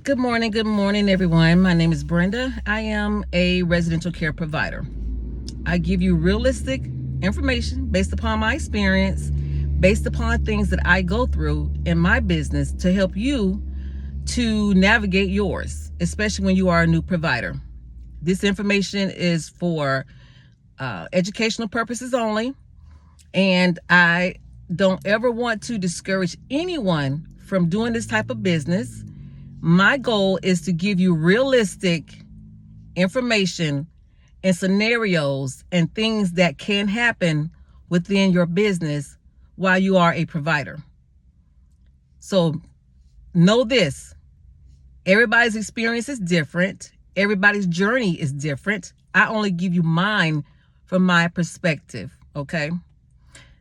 Good morning, everyone. My name is Brenda. I am a residential care provider. I give you realistic information based upon my experience, based upon things that I go through in my business to help you to navigate yours, especially when you are a new provider. This information is for educational purposes only, and I don't ever want to discourage anyone from doing this type of business. My goal is to give you realistic information and scenarios and things that can happen within your business while you are a provider. So know this, everybody's experience is different. Everybody's journey is different. I only give you mine from my perspective, okay?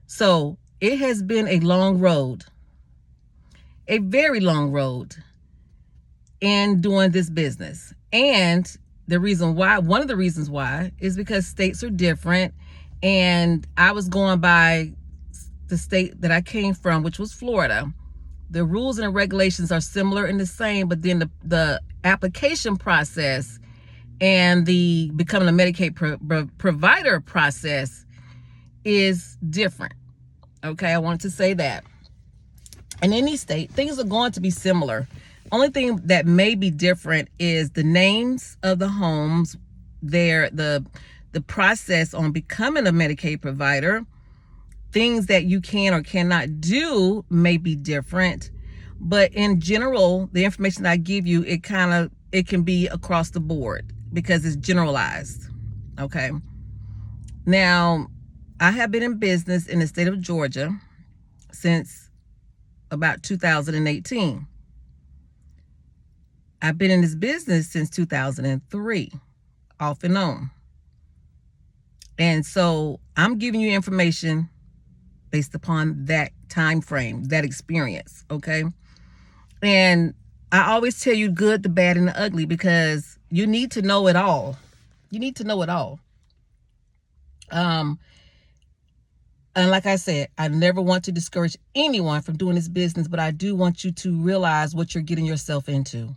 So it has been a long road, a very long road in doing this business. And one of the reasons why is because states are different. And I was going by the state that I came from, which was Florida. The rules and the regulations are similar and the same, but then the application process and the becoming a Medicaid provider process is different. Okay, I want to say that. In any state, things are going to be similar. Only thing that may be different is the names of the homes, the process on becoming a Medicaid provider. Things that you can or cannot do may be different, but in general, the information I give you, it can be across the board because it's generalized. Okay. Now, I have been in business in the state of Georgia since about 2018. I've been in this business since 2003, off and on. And so I'm giving you information based upon that time frame, that experience, okay? And I always tell you good, the bad, and the ugly because you need to know it all. You need to know it all. And like I said, I never want to discourage anyone from doing this business, but I do want you to realize what you're getting yourself into.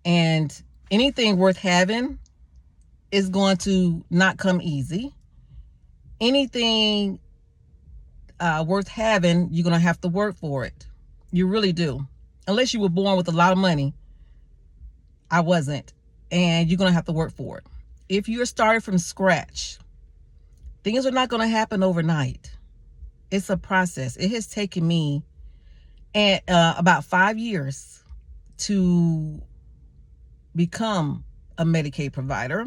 And anything worth having is going to not come easy. Anything worth having, you're going to have to work for it. You really do. Unless you were born with a lot of money. I wasn't. And you're going to have to work for it. If you're starting from scratch, things are not going to happen overnight. It's a process. It has taken me about 5 years to become a Medicaid provider.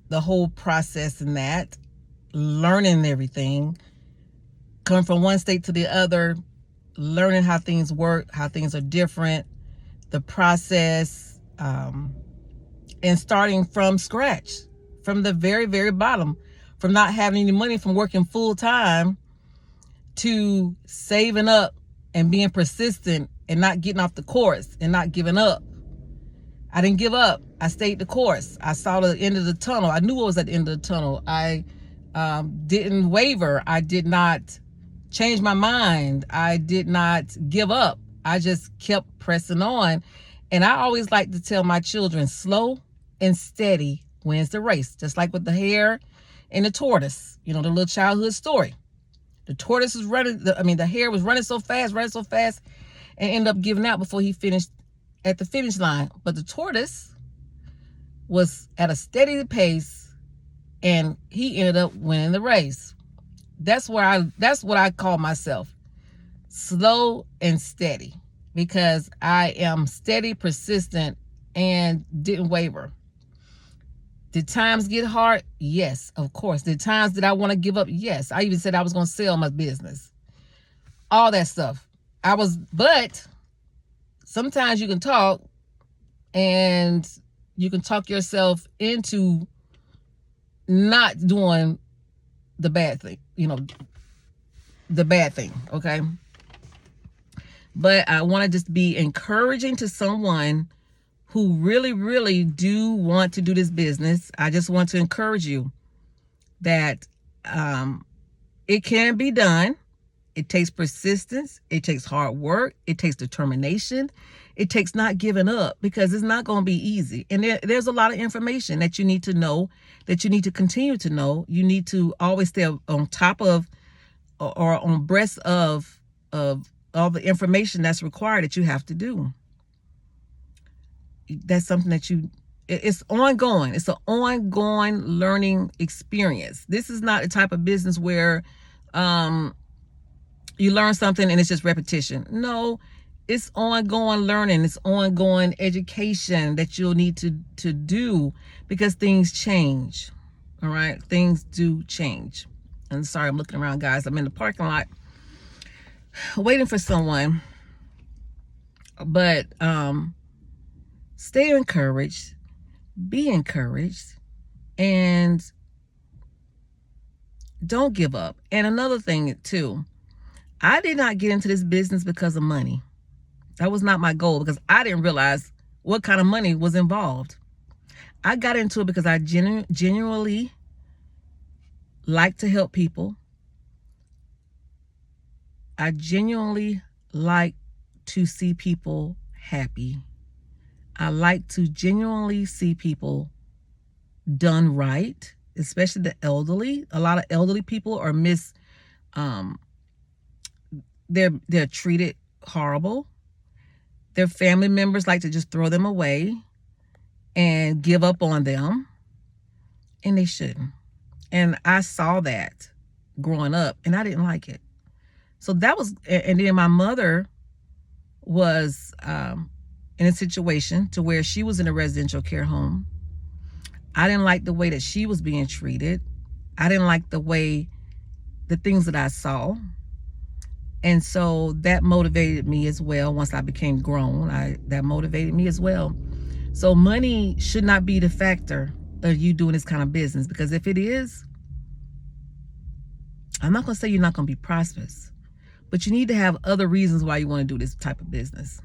The whole process in that, learning everything, coming from one state to the other, learning how things work, how things are different, the process, and starting from scratch, from the very, very bottom, from not having any money, from working full time to saving up and being persistent and not getting off the course and not giving up. I didn't give up. I stayed the course. I saw the end of the tunnel. I knew it was at the end of the tunnel. I didn't waver. I did not change my mind. I did not give up. I just kept pressing on. And I always like to tell my children, slow and steady wins the race. Just like with the hare and the tortoise, the little childhood story. The tortoise was the hare was running so fast, and ended up giving out before he finished at the finish line. But the tortoise was at a steady pace and he ended up winning the race. That's what I call myself, slow and steady, because I am steady, persistent, and didn't waver. Did times get hard? Yes, of course. Did times did I want to give up? Yes. I even said I was going to sell my business. All that stuff. But sometimes you can talk and you can talk yourself into not doing the bad thing, okay? But I want to just be encouraging to someone who really, really do want to do this business. I just want to encourage you that it can be done. It takes persistence. It takes hard work. It takes determination. It takes not giving up, because it's not going to be easy. And there's a lot of information that you need to know, that you need to continue to know. You need to always stay on top of, or on breast of all the information that's required that you have to do. That's something that it's ongoing. It's an ongoing learning experience. This is not a type of business where you learn something and it's just repetition. No, it's ongoing learning. It's ongoing education that you'll need to do, because things change. All right, things do change. And sorry, I'm looking around, guys. I'm in the parking lot waiting for someone. But stay encouraged, be encouraged, and don't give up. And another thing too, I did not get into this business because of money. That was not my goal, because I didn't realize what kind of money was involved. I got into it because I genuinely like to help people. I genuinely like to see people happy. I like to genuinely see people done right, especially the elderly. A lot of elderly people are they're treated horrible. Their family members like to just throw them away and give up on them, and they shouldn't. And I saw that growing up, and I didn't like it. So that was, and then my mother was in a situation to where she was in a residential care home. I didn't like the way that she was being treated. I didn't like the things that I saw. And so that motivated me as well. Once I became grown, that motivated me as well. So money should not be the factor of you doing this kind of business, because if it is, I'm not going to say you're not going to be prosperous, but you need to have other reasons why you want to do this type of business.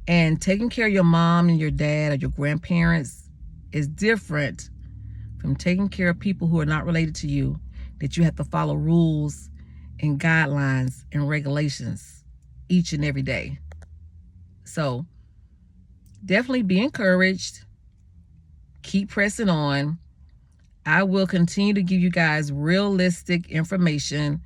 And taking care of your mom and your dad or your grandparents is different from taking care of people who are not related to you, that you have to follow rules and guidelines and regulations each and every day. So definitely be encouraged. Keep pressing on. I will continue to give you guys realistic information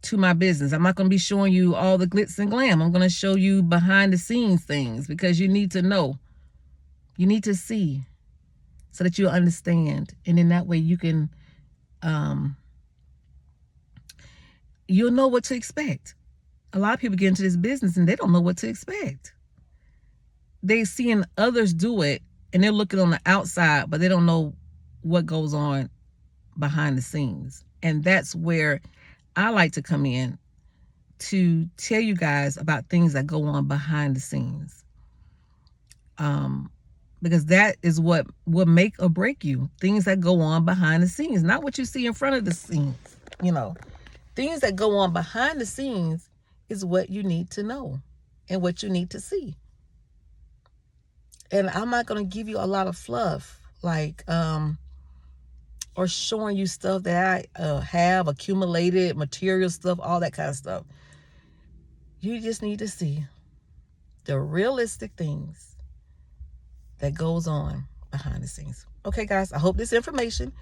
to my business. I'm not going to be showing you all the glitz and glam. I'm going to show you behind the scenes things, because you need to know. You need to see, so that you'll understand. And in that way you can you'll know what to expect. A lot of people get into this business and they don't know what to expect. They're seeing others do it and they're looking on the outside, but they don't know what goes on behind the scenes. And that's where I like to come in, to tell you guys about things that go on behind the scenes. Because that is what will make or break you. Things that go on behind the scenes, not what you see in front of the scenes. Things that go on behind the scenes is what you need to know and what you need to see. And I'm not going to give you a lot of fluff, like, or showing you stuff that I have accumulated, material stuff, all that kind of stuff. You just need to see the realistic things that goes on behind the scenes. Okay, guys, I hope this information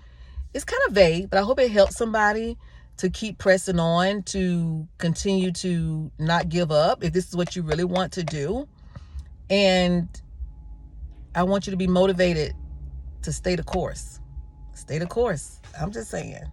is kind of vague, but I hope it helps somebody to keep pressing on, to continue to not give up if this is what you really want to do. And I want you to be motivated to stay the course. Stay the course. I'm just saying.